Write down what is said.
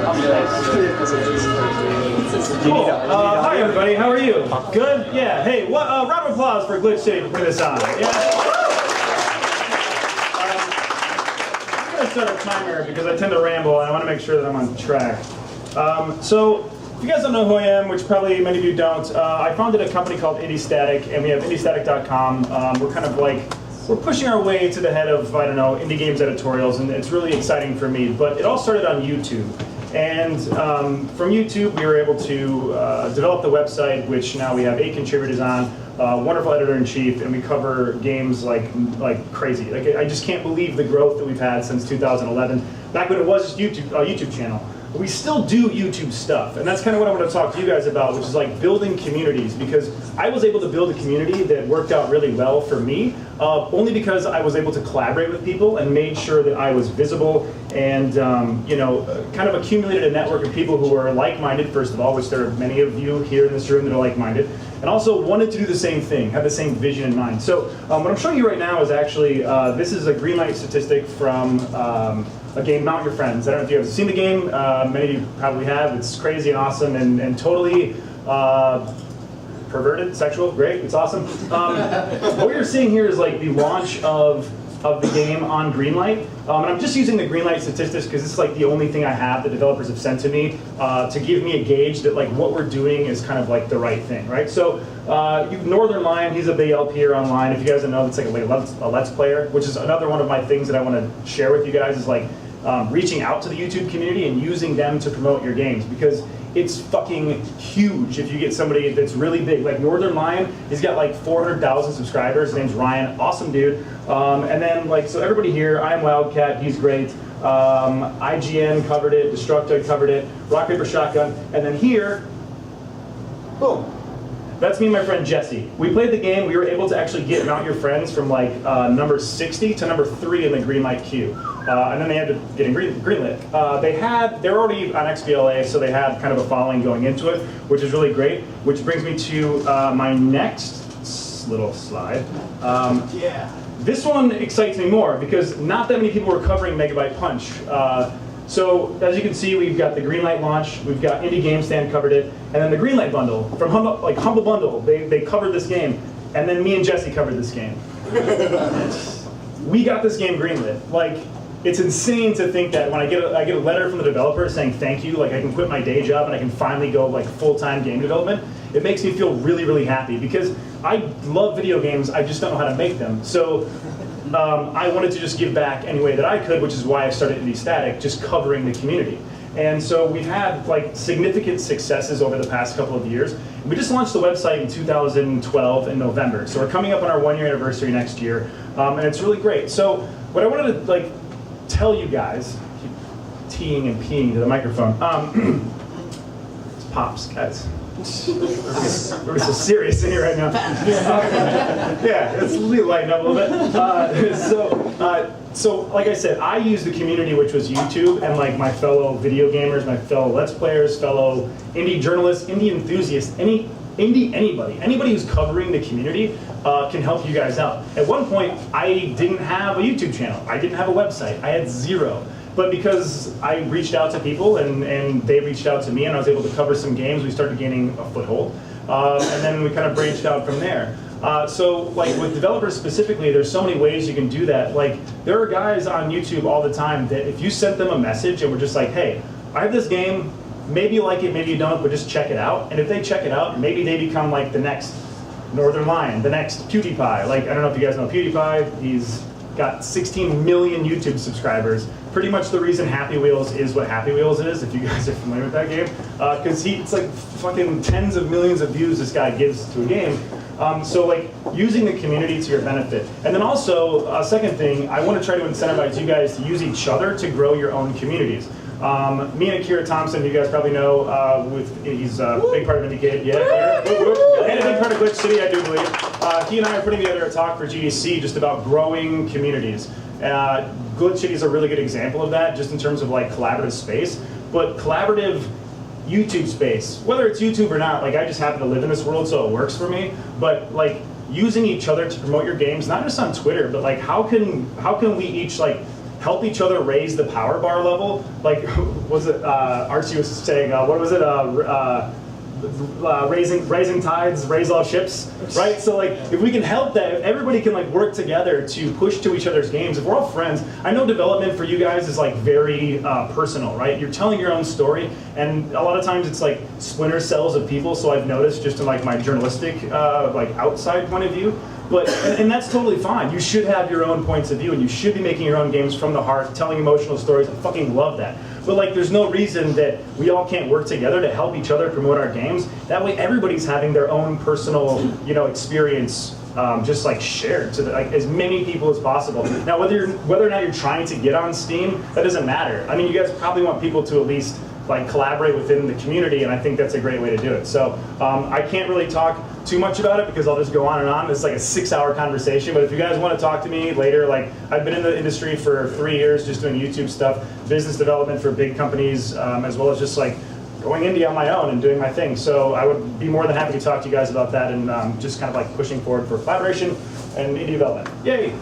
Cool. Hi everybody, how are you? Good? Yeah. Hey, what? Round of applause for Glitch City for putting this on. Yeah. I'm gonna start a timer because I tend to ramble and I want to make sure that I'm on track. So, if you guys don't know who I am, which probably many of you don't, I founded a company called IndieStatic, and we have IndieStatic.com. We're kind of like, we're pushing our way to the head of, I don't know, indie games editorials, and it's really exciting for me. But it all started on YouTube. And from YouTube, we were able to develop the website, which now we have 8 contributors on, wonderful editor-in-chief, and we cover games like crazy. Like, I just can't believe the growth that we've had since 2011, back when it was just YouTube channel. We still do YouTube stuff, and that's kind of what I want to talk to you guys about, which is like building communities, because I was able to build a community that worked out really well for me, only because I was able to collaborate with people and made sure that I was visible and you know, kind of accumulated a network of people who were like-minded, first of all, which there are many of you here in this room that are like-minded, and also wanted to do the same thing, have the same vision in mind. So what I'm showing you right now is actually, this is a greenlight statistic from a game, Mount Your Friends. I don't know if you guys have seen the game. Many of you probably have. It's crazy and awesome and totally perverted, sexual, great, it's awesome. What you're seeing here is like the launch of the game on Greenlight. And I'm just using the Greenlight statistics because this is like the only thing I have that developers have sent to me to give me a gauge that like what we're doing is kind of like the right thing, right? So Northern Lion, he's a big LP here online. If you guys don't know, it's like a Let's Player, which is another one of my things that I want to share with you guys is like reaching out to the YouTube community and using them to promote your games, because it's fucking huge if you get somebody that's really big. Like Northern Lion, he's got like 400,000 subscribers. His name's Ryan, awesome dude. And then like, so everybody here, I'm Wildcat, he's great. IGN covered it, Destructoid covered it, Rock Paper Shotgun, and then here, boom. That's me and my friend Jesse. We played the game, we were able to actually get Mount Your Friends from like number 60 to number 3 in the Greenlight queue. And then they had to get in greenlit. They're already on XBLA, so they had kind of a following going into it, which is really great. Which brings me to my next little slide. Yeah. This one excites me more because not that many people were covering Megabyte Punch. So as you can see, we've got the Greenlight launch, we've got Indie Game Stand covered it, and then the Greenlight bundle from Humble Bundle. They covered this game, and then me and Jesse covered this game. We got this game greenlit. Like, it's insane to think that when I get a letter from the developer saying thank you, like I can quit my day job and I can finally go like full-time game development. It makes me feel really, really happy because I love video games. I just don't know how to make them. So I wanted to just give back any way that I could, which is why I started IndieStatic, just covering the community. And so we've had like significant successes over the past couple of years. We just launched the website in 2012 in November. So we're coming up on our 1-year anniversary next year, and it's really great. So what I wanted to like tell you guys, keep teeing and peeing to the microphone. It's pops, guys. We're so serious in here right now. Yeah, let's lighten up a little bit. So like I said, I use the community, which was YouTube, and like my fellow video gamers, my fellow Let's Players, fellow indie journalists, indie enthusiasts, anybody who's covering the community can help you guys out. At one point, I didn't have a YouTube channel. I didn't have a website. I had 0. But because I reached out to people and they reached out to me and I was able to cover some games, we started gaining a foothold. And then we kind of branched out from there. So like with developers specifically, there's so many ways you can do that. Like there are guys on YouTube all the time that if you sent them a message and we're just like, hey, I have this game, maybe you like it, maybe you don't, but just check it out. And if they check it out, maybe they become like the next Northern Lion, the next PewDiePie. Like, I don't know if you guys know PewDiePie, he's got 16 million YouTube subscribers. Pretty much the reason Happy Wheels is what Happy Wheels is, if you guys are familiar with that game. Because it's like fucking tens of millions of views this guy gives to a game. So like using the community to your benefit. And then also, second thing, I want to try to incentivize you guys to use each other to grow your own communities. Me and Akira Thompson, you guys probably know, he's a big part of Indicate, yeah, and a big part of Glitch City, I do believe. He and I are putting together a talk for GDC just about growing communities. Glitch City is a really good example of that, just in terms of like collaborative space, but collaborative YouTube space, whether it's YouTube or not, like I just happen to live in this world, so it works for me, but like using each other to promote your games, not just on Twitter, but like how can we each like help each other raise the power bar level. Like, was it Archie was saying? What was it? Raising tides, raise all ships, right? So like, if we can help that, if everybody can like work together to push to each other's games, if we're all friends, I know development for you guys is like very personal, right? You're telling your own story, and a lot of times it's like splinter cells of people. So I've noticed just in like my journalistic, like outside point of view. But, and that's totally fine. You should have your own points of view, and you should be making your own games from the heart, telling emotional stories. I fucking love that. But like, there's no reason that we all can't work together to help each other promote our games. That way, everybody's having their own personal, experience, just like shared to like as many people as possible. Now, whether or not you're trying to get on Steam, that doesn't matter. I mean, you guys probably want people to at least like collaborate within the community, and I think that's a great way to do it. So I can't really talk too much about it because I'll just go on and on. It's like a 6-hour conversation, but if you guys want to talk to me later, like I've been in the industry for 3 years just doing YouTube stuff, business development for big companies, as well as just like going indie on my own and doing my thing. So I would be more than happy to talk to you guys about that and just kind of like pushing forward for collaboration and indie development. Yay!